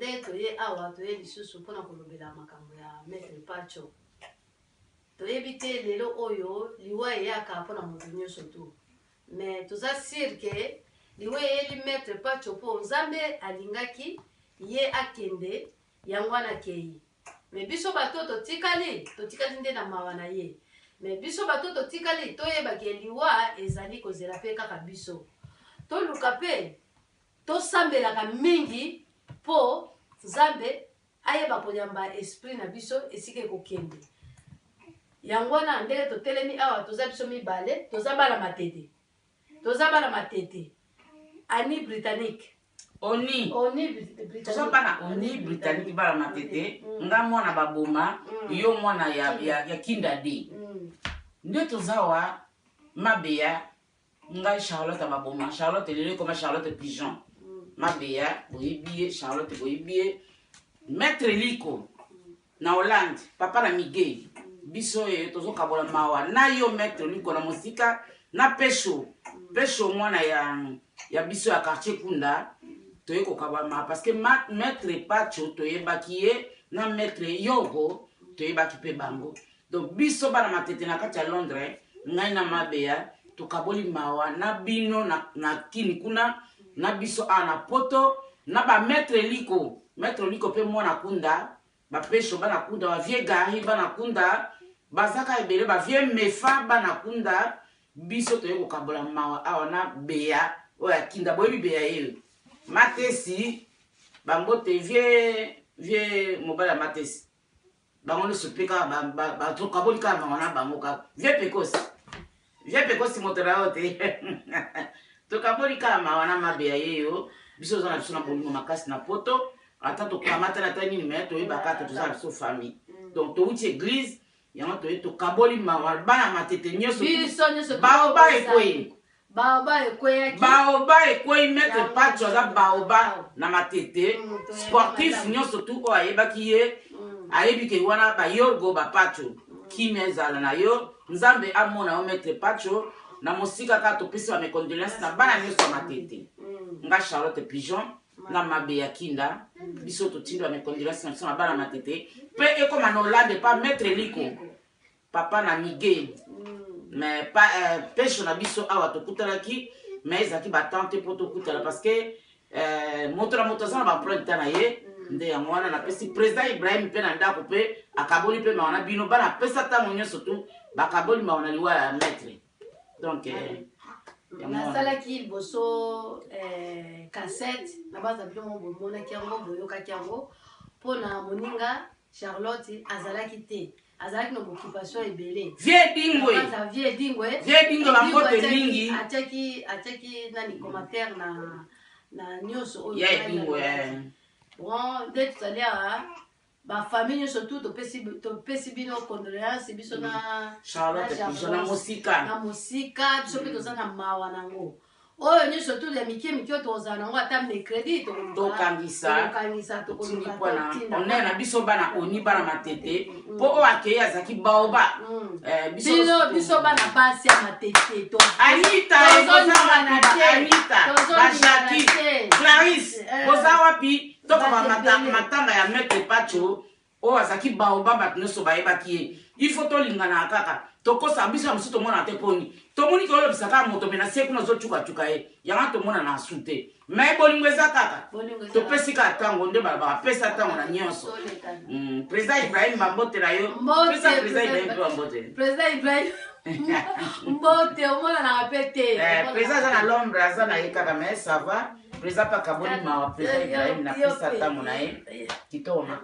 nde toye awa toye lisusu mpona kolobela makambo ya Maître Pacho. Toyebi te lelo oyo liwa eyaka mpona moto nyonso tu. Mais toza sire ke liwa eyeli Maître Pacho mpo Nzambe alingaki ye akende yango wana kei. Mais biso bato totikali nde na mawa na ye. Mais biso bato totikali toyeba ke liwa ezali kozela pe kaka biso. Toluka pe tosambelaka mingi po Nzambe ayeba konyamba esprit na biso esike kokende. Yango wana ndenge totelemi awa toza biso mibale, toza bana matete. Toza bana matete. Ani britannique. Oni britannique. Toza bana oni britannique bana matete. Nga mwana baboma, yo mwana ya kinda de. Nde tozawa mabeya nga Charlotte baboma. Charlotte lele comme Charlotte Pigeon. Mabeya boyibie Charlotte boyibie Maître Liko na Hollande papa na Miguel biso tozo kabola mawa na yo Maître Liko na musika na pesho mwana ya biso ya quartier Kunda toye ko kabama parce que Maître Pacho toye bakiye na Maître Yogo toye bakipe bango donc biso bana matete na kati ya Londres ngai na mabeya to kaboli mawa na bino na kini kuna na biso ana poto na ba Maître Liko pe mwana Kunda ba pesho bana Kunda ba vie gari bana Kunda bazaka ebele ba vie mefa bana Kunda biso toye ko kabola mawa awa na beya oya kinda boyebi beya yelo matesi bango te vie mobala matesi bango le sopeka ba to kaboli ka na bango ka vie pekosi motora ote to kaboli ka wana mabeya yeyo biso zana biso na bolimo makasi na poto ata to kamata na tani mais to yeba ka to za biso famille donc to uti église yango to kaboli bana matete nyoso baoba ekoi Maître Pacho za baoba na matete sportif nyoso tu o ayeba ki ye ayebi ke wana ba yorgo ba Pacho kimezala na yo Nzambe amona o Maître Pacho na musika ka to pisi wa me condoléances na bana nyoso matete nga Charlotte Pigeon na mabeya kinda biso to tindo me condoléances na bana matete pe ekoma na Hollande pa Maître Liko papa na Miguel mais pas pesho na biso awa to kutalaki mais ezaki batante po to kutala parce que moto sana ba prendre na ye nde ya mwana na pesi président Ibrahim pe na ndako pe akaboli pe mawana bino bana pesa ta monyo surtout bakaboli mawana liwa ya Maître donc na sala ki boso cassette na baza bilo mo mona kiango boyoka kiango pona moninga Charlotte azalaki te azalaki no occupation ebele vie dingwe bakote mingi ataki nani commentaire na nyoso oyo ya dingwe bon dès tout à l'heure ba famille surtout to pesi bino condoléances biso na Charlotte na musika biso pe tozana mawa nango oyo ni surtout ya miki tozana nango ata mercredi to kangisa to on na biso bana oni bana matete po o akeya zaki baoba biso bana basi ya matete to Anita Bajaki Clarisse Bozawapi to kama matanga ya Maître Pacho o azaki baoba batnoso baeba ki il faut to lingana kaka to kosa biso msuto mona te poni to moni ko lobisa ka moto mena seku no zo chuka yanga to mona na sute mais bolingweza kaka to pesika tango nde ba pesa tango na nyonso président Ibrahim Mbote la yo président Ibrahim Mbote o mona na rapete président za na Londres za na yekaka mais ça va président pa kaboli ma président Ibrahim na pesa tango na ye kitoma